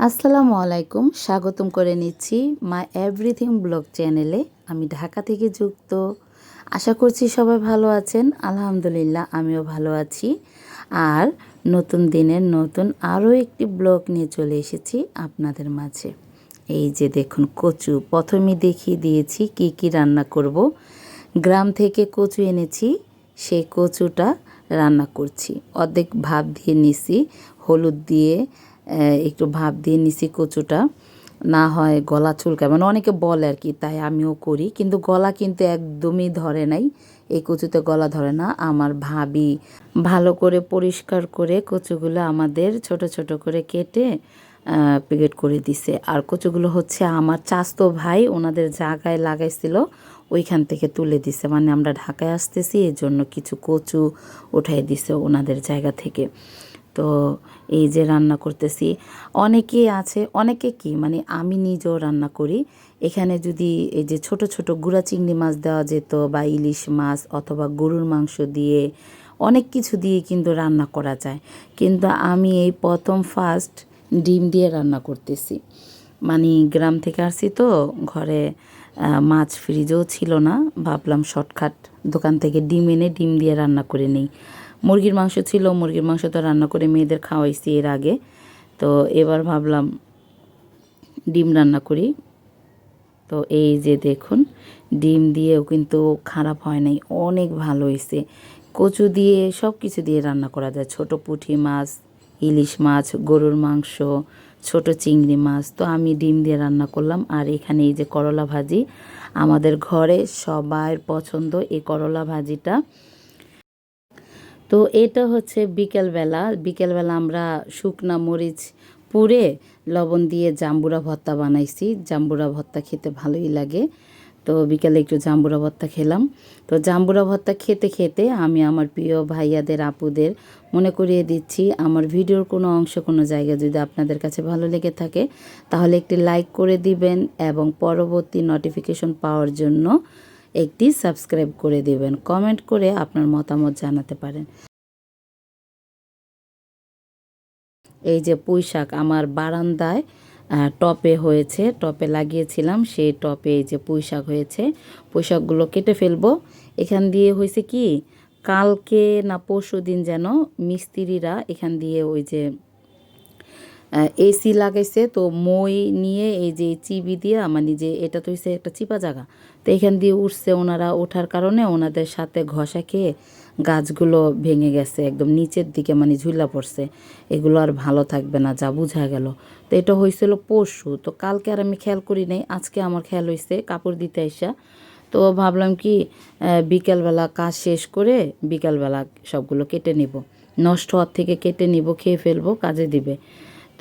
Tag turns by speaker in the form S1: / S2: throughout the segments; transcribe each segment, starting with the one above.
S1: আসসালামু আলাইকুম, স্বাগতম করে নিচ্ছি মাই এভরিথিং ব্লগ চ্যানেলে। আমি ঢাকা থেকে যুক্ত। আশা করছি সবাই ভালো আছেন। আলহামদুলিল্লাহ আমিও ভালো আছি। আর নতুন দিনের নতুন আরও একটি ব্লগ নিয়ে চলে এসেছি আপনাদের মাঝে। এই যে দেখুন কচু, প্রথমে দেখিয়ে দিয়েছি কি কি রান্না করব। গ্রাম থেকে কচু এনেছি, সেই কচুটা রান্না করছি। অর্ধেক ভাপ দিয়ে নিছি, হলুদ দিয়ে একটু ভাপ দিয়ে নিছি কচুটা, না হয় গলা চুলকায়, মানে অনেকে বলে আর কি, তাই আমিও করি। কিন্তু গলা কিন্তু একদমই ধরে নাই, এই কচুতে গলা ধরে না। আমার ভাবি ভালো করে পরিষ্কার করে কচুগুলো আমাদের ছোট ছোট করে কেটে প্যাকেট করে দিছে। আর কচুগুলো হচ্ছে আমার চাচতো ভাই ওনাদের জায়গায় লাগাইছিল, ওইখান থেকে তুলে দিছে। মানে আমরা ঢাকায় আসতেছি, এই জন্য কিছু কচু উঠাই দিছে ওনাদের জায়গা থেকে। তো এই যে রান্না করতেছি, অনেকেই আছে, অনেকে কি মানে আমি নিজেও রান্না করি। এখানে যদি এই যে ছোট ছোট গুঁড়া চিংড়ি মাছ দেওয়া যেত, বা ইলিশ মাছ অথবা গরুর মাংস দিয়ে, অনেক কিছু দিয়ে কিন্তু রান্না করা যায়। কিন্তু আমি এই প্রথম ফার্স্ট ডিম দিয়ে রান্না করতেছি। মানে গ্রাম থেকে আসছি তো, ঘরে মাছ ফ্রিজও ছিল না, ভাবলাম শর্টকাট দোকান থেকে ডিম এনে ডিম দিয়ে রান্না করে নিই। মুরগির মাংস ছিল, মুরগির মাংস তো রান্না করে মেয়েদের খাওয়াইছি এর আগে। তো এবার ভাবলাম ডিম রান্না করি। তো এই যে দেখুন, ডিম দিয়েও কিন্তু খারাপ হয় নাই, অনেক ভালো হয়েছে। কচু দিয়ে সব কিছু দিয়ে রান্না করা যায়, ছোট পুঁটি মাছ, ইলিশ মাছ, গরুর মাংস, ছোট চিংড়ি মাছ। তো আমি ডিম দিয়ে রান্না করলাম। আর এখানে এই যে করলা ভাজি, আমাদের ঘরে সবার পছন্দ এই করলা ভাজিটা। তো এটা হচ্ছে বিকেলবেলা। বিকেলবেলা আমরা শুকনা মরিচ পুড়ে লবণ দিয়ে জাম্বুরা ভর্তা বানাইছি। জাম্বুরা ভর্তা খেতে ভালোই লাগে। তো বিকেলে একটু জাম্বুরা ভর্তা খেলাম। তো জাম্বুরা ভর্তা খেতে খেতে আমি আমার প্রিয় ভাইয়াদের, আপুদের মনে করিয়ে দিচ্ছি, আমার ভিডিওর কোনো অংশ, কোনো জায়গা যদি আপনাদের কাছে ভালো লেগে থাকে, তাহলে একটি লাইক করে দিবেন এবং পরবর্তী নোটিফিকেশন পাওয়ার জন্য একটি সাবস্ক্রাইব করে দিবেন। কমেন্ট করে আপনার মতামত জানাতে পারেন। এই যে পুঁই শাক আমার বারান্দায় টপে হয়েছে, টপে লাগিয়েছিলাম, সেই টপে এই যে পুঁই শাক হয়েছে। পুঁই শাকগুলো কেটে ফেলবো। এখান দিয়ে হয়েছে কি, কালকে না পরশু দিন যেন মিস্ত্রিরা এখান দিয়ে ওই যে এসি লাগাইছে, তো মই নিয়ে এই যে চিবি দিয়ে, মানে যে এটা তো হচ্ছে একটা চিপা জায়গা, তো এখান দিয়ে উঠছে। ওনারা ওঠার কারণে ওনাদের সাথে ঘষা খেয়ে গাছগুলো ভেঙে গেছে, একদম নিচের দিকে মানে ঝুলা পড়ছে। এগুলো আর ভালো থাকবে না, যা বোঝা গেল। তো এটা হয়েছিল পরশু, তো কালকে আর আমি খেয়াল করি নাই, আজকে আমার খেয়াল হয়েছে কাপড় দিতে আইসা। তো ভাবলাম কি বিকালবেলা কাজ শেষ করে বিকালবেলা সবগুলো কেটে নিব, নষ্ট হওয়ার থেকে কেটে নিব, খেয়ে ফেলবো, কাজে দিবে।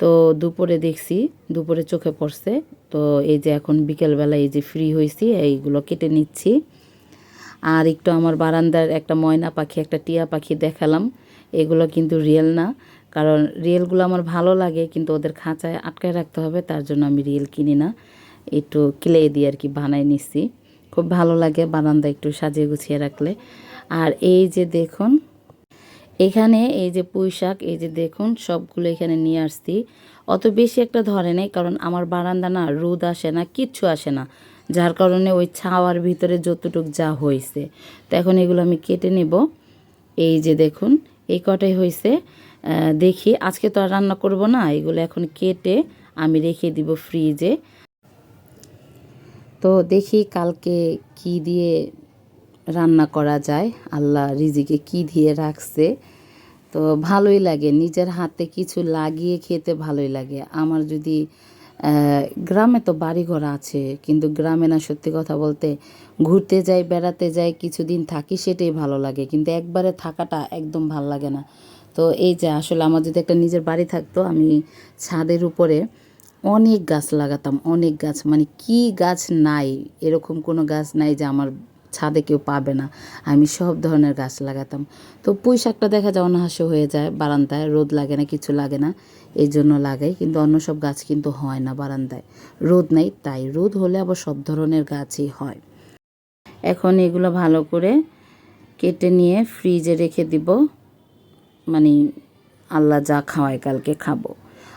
S1: তো দুপুরে দেখছি, দুপুরে চোখে পড়ছে। তো এই যে এখন বিকেলবেলা এই যে ফ্রি হয়েছি, এইগুলো কেটে নিচ্ছি। আর একটু আমার বারান্দার একটা ময়না পাখি, একটা টিয়া পাখি দেখালাম। এগুলো কিন্তু রিয়েল না, কারণ রিয়েলগুলো আমার ভালো লাগে, কিন্তু ওদের খাঁচায় আটকায় রাখতে হবে, তার জন্য আমি রিয়েল কিনি না, একটু ক্লে দিয়ে আর কি বানাই নিচ্ছি। খুব ভালো লাগে বারান্দা একটু সাজিয়ে গুছিয়ে রাখলে। আর এই যে দেখুন, এখানে এই যে পুঁই শাক, এই যে দেখুন সবগুলো এখানে নিয়ে আসছি। অত বেশি একটা ধরে নেই, কারণ আমার বারান্দা না রোদ আসে না, কিচ্ছু আসে না, যার কারণে ওই ছাওয়ার ভিতরে যতটুক যা হয়েছে। তো এখন এগুলো আমি কেটে নেব। এই যে দেখুন এই কটাই হয়েছে। দেখি আজকে তো আর রান্না করব না, এগুলো এখন কেটে আমি রেখে দিব ফ্রিজে। তো দেখি কালকে কি দিয়ে রান্না করা যায়, আল্লাহ রিজিকে কি দিয়ে রাখছে। তো ভালোই লাগে, নিজের হাতে কিছু লাগিয়ে খেতে ভালোই লাগে। আমার যদি গ্রামে তো বাড়িঘর আছে, কিন্তু গ্রামে না, সত্যি কথা বলতে, ঘুরতে যাই, বেড়াতে যাই, কিছুদিন থাকি, সেটাই ভালো লাগে, কিন্তু একবারে থাকাটা একদম ভালো লাগে না। তো এই যে আসলে আমার যদি একটা নিজের বাড়ি থাকতো, আমি ছাদের উপরে অনেক গাছ লাগাতাম, অনেক গাছ, মানে কি গাছ নাই, এরকম কোনো গাছ নাই যে আমার ছাদে কেউ পাবে না, আমি সব ধরনের গাছ লাগাতাম। তো পুঁই শাকটা দেখা যায় অনাহাসে হয়ে যায় বারান্দায়, রোদ লাগে না, কিছু লাগে না, এই জন্য লাগাই। কিন্তু অন্য সব গাছ কিন্তু হয় না বারান্দায়, রোদ নেই, তাই রোদ হলে আবার সব ধরনের গাছই হয়। এখন এগুলো ভালো করে কেটে নিয়ে ফ্রিজে রেখে দিব, মানে আল্লাহ যা খাওয়ায় কালকে খাবো।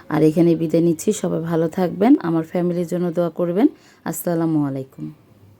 S1: আর এখানে বিদায় নিচ্ছি। সবাই ভালো থাকবেন, আমার ফ্যামিলির জন্য দোয়া করবেন। আসসালামু আলাইকুম।